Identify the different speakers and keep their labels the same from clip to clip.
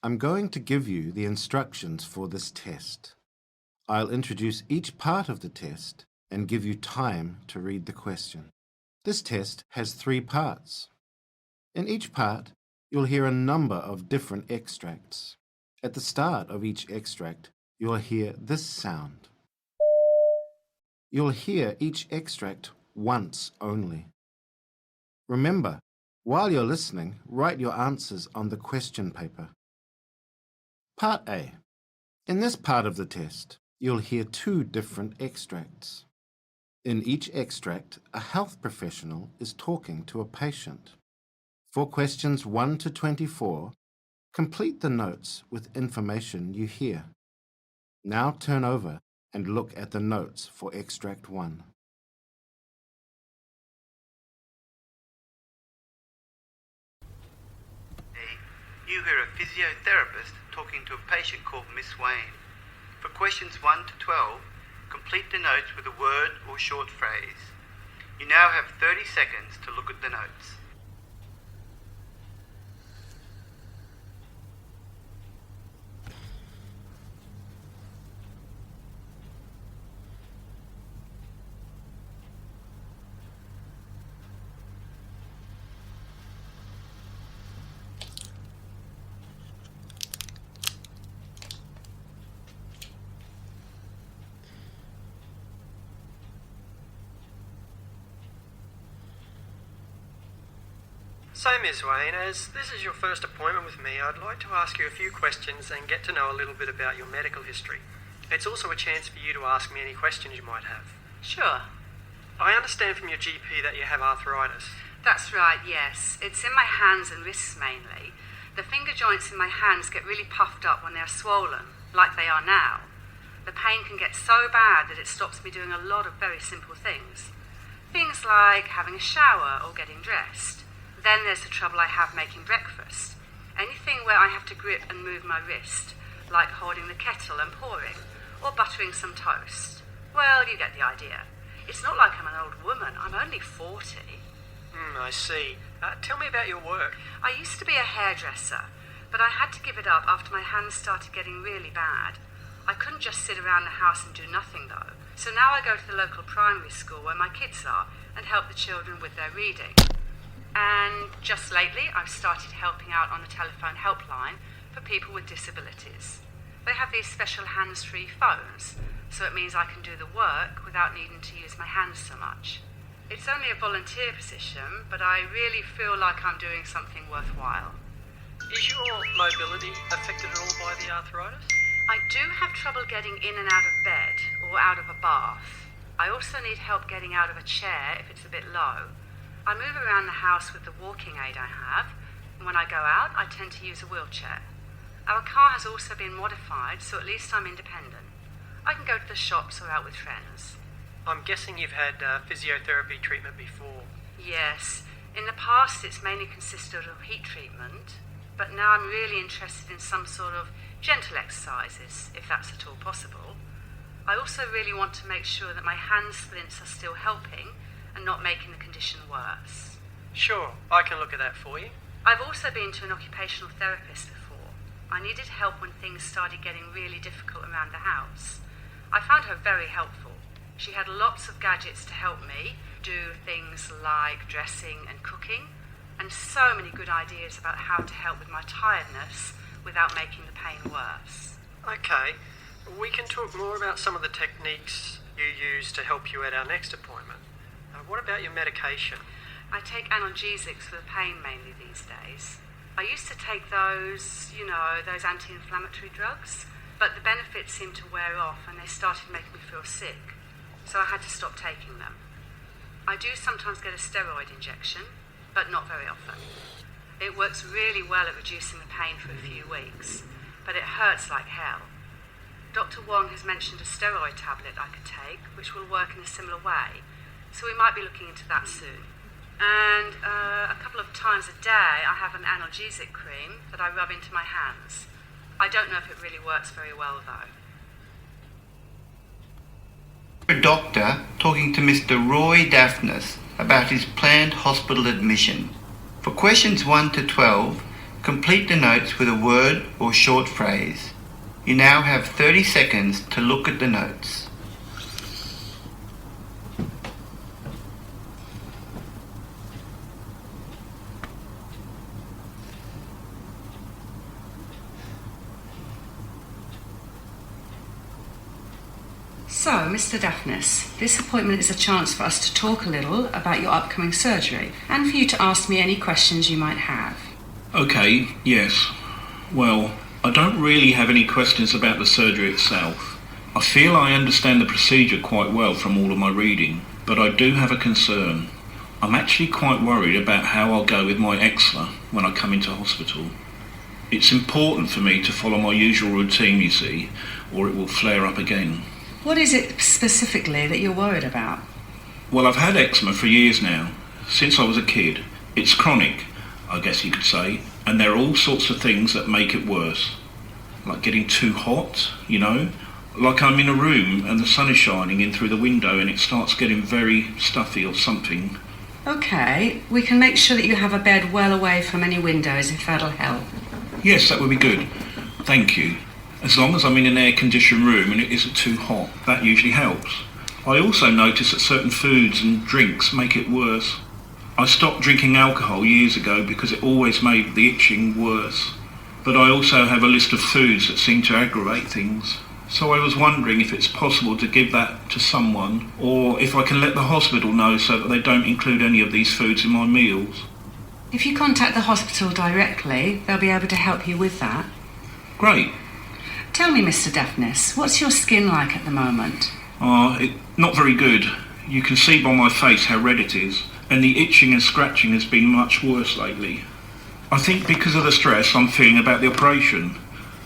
Speaker 1: I'm going to give you the instructions for this test. I'll introduce each part of the test and give you time to read the question. This test has 3 parts. In each part, you'll hear a number of different extracts. At the start of each extract, you'll hear this sound. You'll hear each extract once only. Remember, while you're listening, write your answers on the question paper. Part A. In this part of the test, you'll hear 2 different extracts. In each extract, a health professional is talking to a patient. For questions 1 to 24, complete the notes with information you hear. Now turn over and look at the notes for extract 1.
Speaker 2: You hear a physiotherapist talking to a patient called Miss Wayne. For questions 1 to 12, complete the notes with a word or short phrase. You now have 30 seconds to look at the notes.
Speaker 3: So, Ms. Wayne, as this is your first appointment with me, I'd like to ask you a few questions and get to know a little bit about your medical history. It's also a chance for you to ask me any questions you might have.
Speaker 4: Sure.
Speaker 3: I understand from your GP that you have arthritis.
Speaker 4: That's right, yes. It's in my hands and wrists mainly. The finger joints in my hands get really puffed up when they're swollen, like they are now. The pain can get so bad that it stops me doing a lot of very simple things. Things like having a shower or getting dressed. Then there's the trouble I have making breakfast. Anything where I have to grip and move my wrist, like holding the kettle and pouring, or buttering some toast. Well, you get the idea. It's not like I'm an old woman. I'm only 40.
Speaker 3: I see. Tell me about your work.
Speaker 4: I used to be a hairdresser, but I had to give it up after my hands started getting really bad. I couldn't just sit around the house and do nothing, though. So now I go to the local primary school where my kids are and help the children with their reading. And just lately, I've started helping out on a telephone helpline for people with disabilities. They have these special hands-free phones, so it means I can do the work without needing to use my hands so much. It's only a volunteer position, but I really feel like I'm doing something worthwhile.
Speaker 3: Is your mobility affected at all by the arthritis?
Speaker 4: I do have trouble getting in and out of bed or out of a bath. I also need help getting out of a chair if it's a bit low. I move around the house with the walking aid I have, and when I go out, I tend to use a wheelchair. Our car has also been modified, so at least I'm independent. I can go to the shops or out with friends.
Speaker 3: I'm guessing you've had physiotherapy treatment before.
Speaker 4: Yes. In the past, it's mainly consisted of heat treatment, but now I'm really interested in some sort of gentle exercises, if that's at all possible. I also really want to make sure that my hand splints are still helping and not making the condition worse.
Speaker 3: Sure, I can look at that for you.
Speaker 4: I've also been to an occupational therapist before. I needed help when things started getting really difficult around the house. I found her very helpful. She had lots of gadgets to help me do things like dressing and cooking, and so many good ideas about how to help with my tiredness without making the pain worse.
Speaker 3: Okay, we can talk more about some of the techniques you use to help you at our next appointment. What about your medication?
Speaker 4: I take analgesics for the pain mainly these days. I used to take those, those anti-inflammatory drugs, but the benefits seemed to wear off and they started making me feel sick, so I had to stop taking them. I do sometimes get a steroid injection, but not very often. It works really well at reducing the pain for a few weeks, but it hurts like hell. Dr. Wong has mentioned a steroid tablet I could take, which will work in a similar way, so we might be looking into that soon. And a couple of times a day I have an analgesic cream that I rub into my hands. I don't know if it really works very well though.
Speaker 2: A doctor talking to Mr. Roy Daphnis about his planned hospital admission. For questions 1 to 12, Complete the notes with a word or short phrase. You now have 30 seconds to look at the notes.
Speaker 4: So, Mr. Daphnis, this appointment is a chance for us to talk a little about your upcoming surgery and for you to ask me any questions you might have.
Speaker 5: Okay, yes. Well, I don't really have any questions about the surgery itself. I feel I understand the procedure quite well from all of my reading, but I do have a concern. I'm actually quite worried about how I'll go with my eczema when I come into hospital. It's important for me to follow my usual routine, you see, or it will flare up again.
Speaker 4: What is it specifically that you're worried about?
Speaker 5: Well, I've had eczema for years now, since I was a kid. It's chronic, I guess you could say, and there are all sorts of things that make it worse. Like getting too hot, you know? Like I'm in a room and the sun is shining in through the window and it starts getting very stuffy or something.
Speaker 4: Okay, we can make sure that you have a bed well away from any windows if that'll help.
Speaker 5: Yes, that would be good. Thank you. As long as I'm in an air-conditioned room and it isn't too hot, that usually helps. I also notice that certain foods and drinks make it worse. I stopped drinking alcohol years ago because it always made the itching worse. But I also have a list of foods that seem to aggravate things. So I was wondering if it's possible to give that to someone, or if I can let the hospital know so that they don't include any of these foods in my meals.
Speaker 4: If you contact the hospital directly, they'll be able to help you with that.
Speaker 5: Great.
Speaker 4: Tell me, Mr. Daphnis, what's your skin like at the moment?
Speaker 5: Not very good. You can see by my face how red it is, and the itching and scratching has been much worse lately. I think because of the stress I'm feeling about the operation.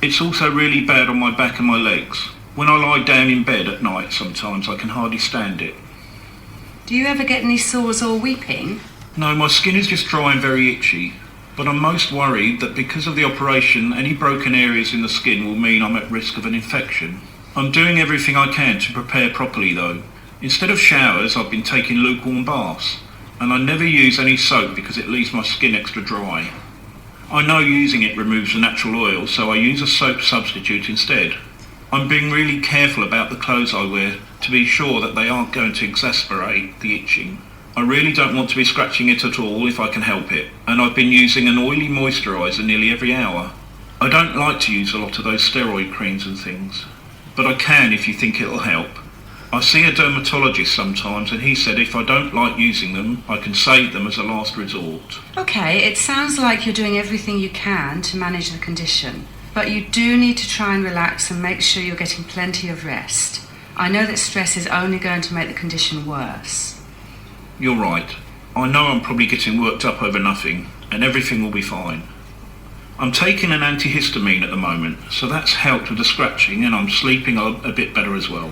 Speaker 5: It's also really bad on my back and my legs. When I lie down in bed at night sometimes I can hardly stand it.
Speaker 4: Do you ever get any sores or weeping?
Speaker 5: No, my skin is just dry and very itchy. But I'm most worried that because of the operation, any broken areas in the skin will mean I'm at risk of an infection. I'm doing everything I can to prepare properly though. Instead of showers, I've been taking lukewarm baths. And I never use any soap because it leaves my skin extra dry. I know using it removes the natural oil, so I use a soap substitute instead. I'm being really careful about the clothes I wear to be sure that they aren't going to exacerbate the itching. I really don't want to be scratching it at all if I can help it, and I've been using an oily moisturiser nearly every hour. I don't like to use a lot of those steroid creams and things, but I can if you think it'll help. I see a dermatologist sometimes and he said if I don't like using them, I can save them as a last resort.
Speaker 4: Okay, it sounds like you're doing everything you can to manage the condition, but you do need to try and relax and make sure you're getting plenty of rest. I know that stress is only going to make the condition worse.
Speaker 5: You're right. I know I'm probably getting worked up over nothing, and everything will be fine. I'm taking an antihistamine at the moment, so that's helped with the scratching and I'm sleeping a bit better as well.